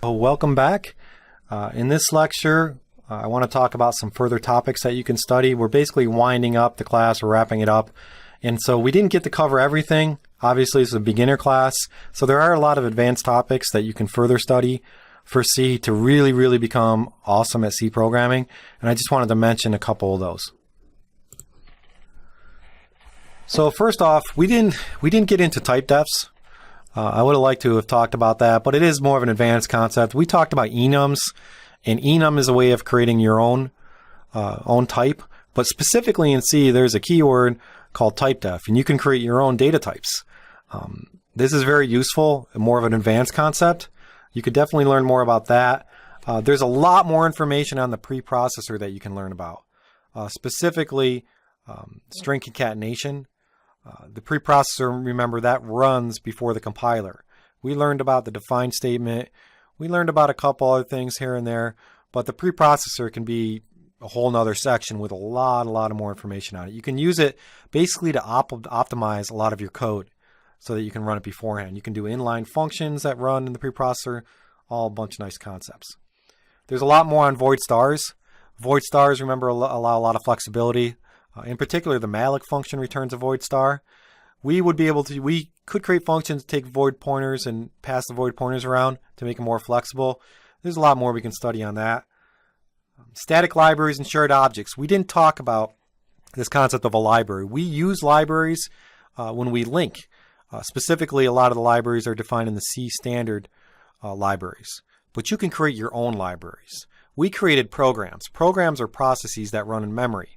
So welcome back. In this lecture, I want to talk about some further topics that you can study. We're basically winding up the class, we're wrapping it up. And so we didn't get to cover everything. Obviously, it's a beginner class. So there are a lot of advanced topics that you can further study for C to really become awesome at C programming. And I just wanted to mention a couple of those. So first off, we didn't get into type defs. I would have liked to have talked about that, but it is more of an advanced concept. We talked about enums, and enum is a way of creating your own type. But specifically in C, there's a keyword called type def, and you can create your own data types. This is very useful, more of an advanced concept. You could definitely learn more about that. There's a lot more information on the preprocessor that you can learn about, specifically string concatenation. The preprocessor, remember, that runs before the compiler. We learned about the define statement. We learned about a couple other things here and there, but the preprocessor can be a whole nother section with a lot of more information on it. You can use it basically to optimize a lot of your code so that you can run it beforehand. You can do inline functions that run in the preprocessor, all a bunch of nice concepts. There's a lot more on void stars. Void stars, remember, allow a lot of flexibility. In particular, the malloc function returns a void star. We could create functions, take void pointers and pass the void pointers around to make them more flexible. There's a lot more we can study on that. Static libraries and shared objects. We didn't talk about this concept of a library. We use libraries when we link. Specifically, a lot of the libraries are defined in the C standard libraries. But you can create your own libraries. We created programs. Programs are processes that run in memory.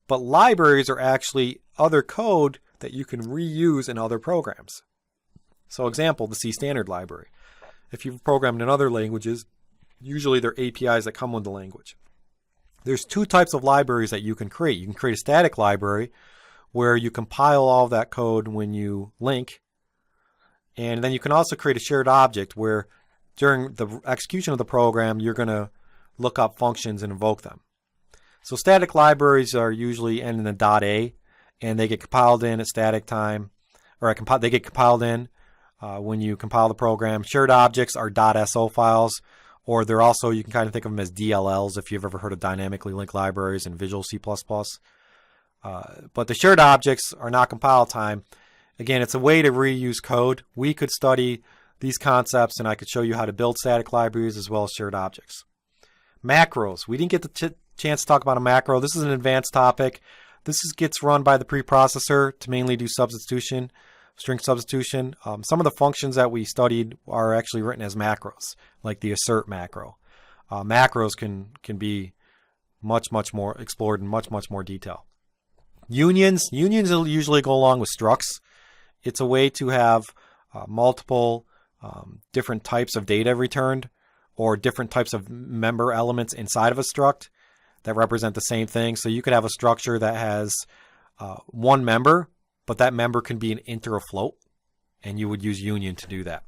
But libraries are actually other code that you can reuse in other programs. So example, the C standard library. If you've programmed in other languages, usually they're APIs that come with the language. There's two types of libraries that you can create. You can create a static library where you compile all of that code when you link. And then you can also create a shared object where during the execution of the program, you're going to look up functions and invoke them. So static libraries are usually end in the .a, and they get compiled in at static time, or they get compiled in when you compile the program. Shared objects are .so files, or they're also, you can kind of think of them as DLLs if you've ever heard of dynamically linked libraries in Visual C++. But the shared objects are not compile time. Again, it's a way to reuse code. We could study these concepts, and I could show you how to build static libraries as well as shared objects. Macros. We didn't get the chance to talk about a macro. This is an advanced topic. This gets run by the preprocessor to mainly do substitution, string substitution. Some of the functions that we studied are actually written as macros, like the assert macro. Macros can be much more explored in much more detail. Unions will usually go along with structs. It's a way to have multiple different types of data returned, or different types of member elements inside of a struct that represent the same thing. So you could have a structure that has one member, but that member can be an int or a float, and you would use union to do that.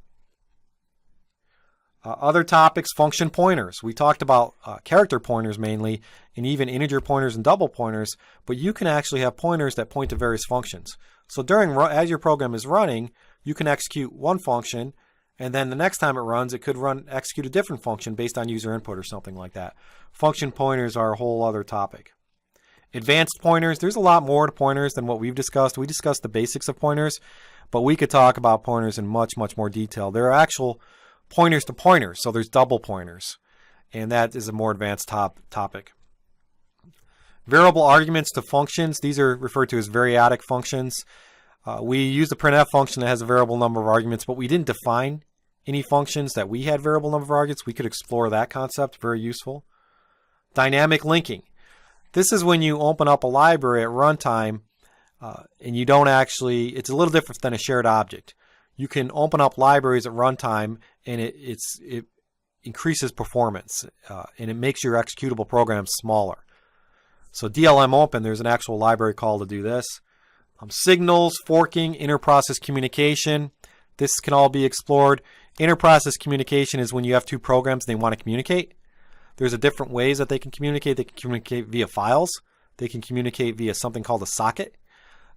Other topics, function pointers. We talked about character pointers mainly, and even integer pointers and double pointers, but you can actually have pointers that point to various functions. So as your program is running, you can execute one function, and then the next time it runs, it could execute a different function based on user input or something like that. Function pointers are a whole other topic. Advanced pointers, there's a lot more to pointers than what we've discussed. We discussed the basics of pointers, but we could talk about pointers in much more detail. There are actual pointers to pointers, so there's double pointers, and that is a more advanced topic. Variable arguments to functions, these are referred to as variadic functions. We use the printf function that has a variable number of arguments, but we didn't define any functions that we had variable number of arguments. We could explore that concept, very useful. Dynamic linking. This is when you open up a library at runtime and you don't actually, it's a little different than a shared object. You can open up libraries at runtime and it increases performance and it makes your executable programs smaller. So DLM open, there's an actual library call to do this. Signals, forking, inter-process communication. This can all be explored. Inter-process communication is when you have two programs and they want to communicate. There's different ways that they can communicate. They can communicate via files. They can communicate via something called a socket.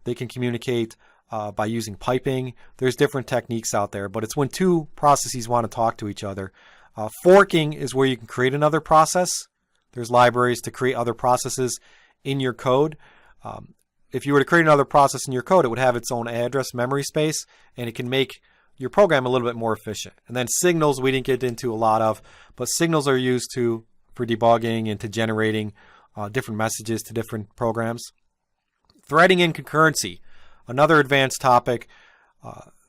They can communicate by using piping. There's different techniques out there, but it's when two processes want to talk to each other. Forking is where you can create another process. There's libraries to create other processes in your code. If you were to create another process in your code, it would have its own address memory space, and it can make your program a little bit more efficient. And then signals we didn't get into a lot of, but signals are used for debugging and to generating different messages to different programs. Threading and concurrency, another advanced topic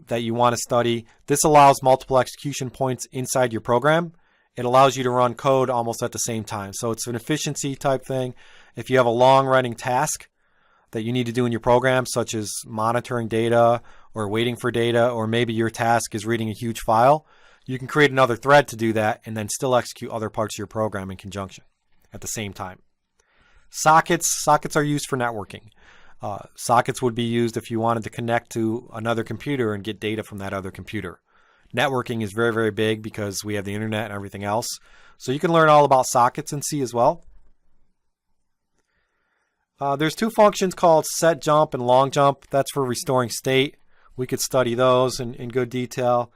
that you want to study. This allows multiple execution points inside your program. It allows you to run code almost at the same time. So it's an efficiency type thing. If you have a long running task that you need to do in your program, such as monitoring data or waiting for data, or maybe your task is reading a huge file, you can create another thread to do that and then still execute other parts of your program in conjunction at the same time. Sockets are used for networking. Sockets would be used if you wanted to connect to another computer and get data from that other computer. Networking is very, very big because we have the internet and everything else. So you can learn all about sockets in C as well. There's two functions called set jump and long jump. That's for restoring state. We could study those in good detail.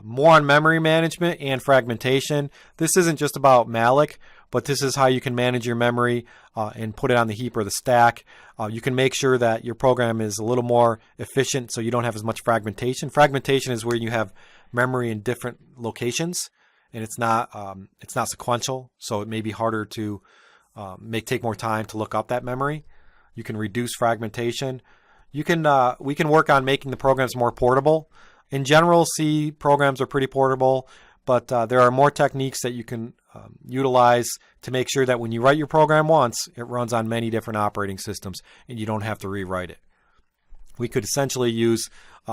More on memory management and fragmentation. This isn't just about malloc, but this is how you can manage your memory and put it on the heap or the stack. You can make sure that your program is a little more efficient so you don't have as much fragmentation. Fragmentation is where you have memory in different locations and it's not sequential, so it may be harder to take more time to look up that memory. You can reduce fragmentation. We can work on making the programs more portable. In general, C programs are pretty portable, but there are more techniques that you can utilize to make sure that when you write your program once, it runs on many different operating systems and you don't have to rewrite it. We could essentially use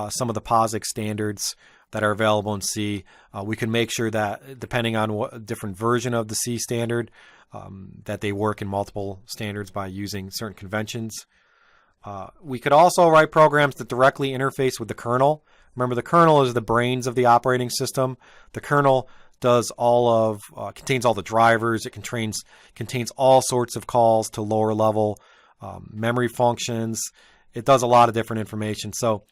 some of the POSIX standards that are available in C. We can make sure that depending on what different version of the C standard, that they work in multiple standards by using certain conventions. We could also write programs that directly interface with the kernel. Remember, the kernel is the brains of the operating system. The kernel does contains all the drivers. It contains all sorts of calls to lower level memory functions. It does a lot of different information. So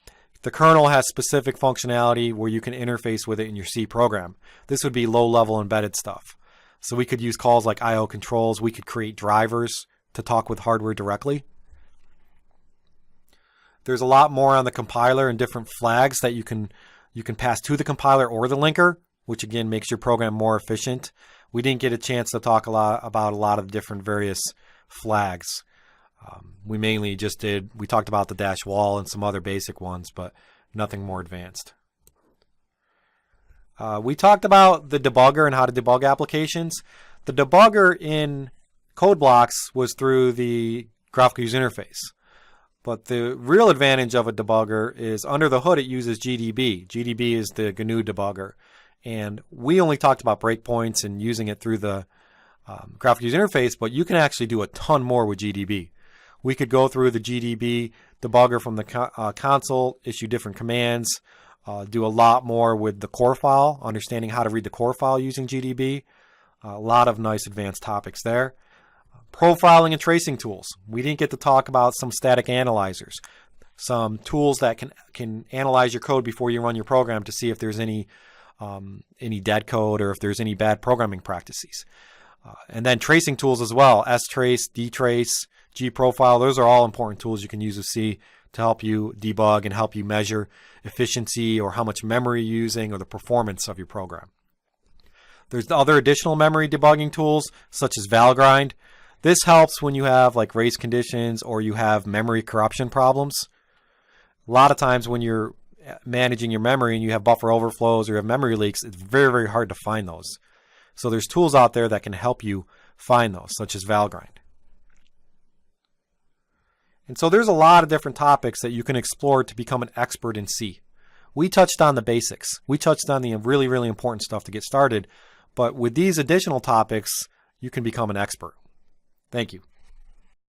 the kernel has specific functionality where you can interface with it in your C program. This would be low level embedded stuff. So we could use calls like IO controls. We could create drivers to talk with hardware directly. There's a lot more on the compiler and different flags that you can pass to the compiler or the linker, which again makes your program more efficient. We didn't get a chance to talk about a lot of different various flags. We mainly we talked about the dash wall and some other basic ones, but nothing more advanced. We talked about the debugger and how to debug applications. The debugger in code blocks was through the graphical user interface. But the real advantage of a debugger is under the hood it uses GDB. GDB is the GNU debugger. And we only talked about breakpoints and using it through the graphical user interface, but you can actually do a ton more with GDB. We could go through the GDB debugger from the console, issue different commands, do a lot more with the core file, understanding how to read the core file using GDB. A lot of nice advanced topics there. Profiling and tracing tools. We didn't get to talk about some static analyzers, some tools that can analyze your code before you run your program to see if there's any dead code or if there's any bad programming practices. And then tracing tools as well, strace, dtrace, gprofile. Those are all important tools you can use with C to help you debug and help you measure efficiency or how much memory you're using or the performance of your program. There's other additional memory debugging tools such as valgrind. This helps when you have like race conditions or you have memory corruption problems. A lot of times when you're managing your memory and you have buffer overflows or you have memory leaks, it's very, very hard to find those. So there's tools out there that can help you find those, such as valgrind. And so there's a lot of different topics that you can explore to become an expert in C. We touched on the basics. We touched on the really, really important stuff to get started. But with these additional topics, you can become an expert. Thank you.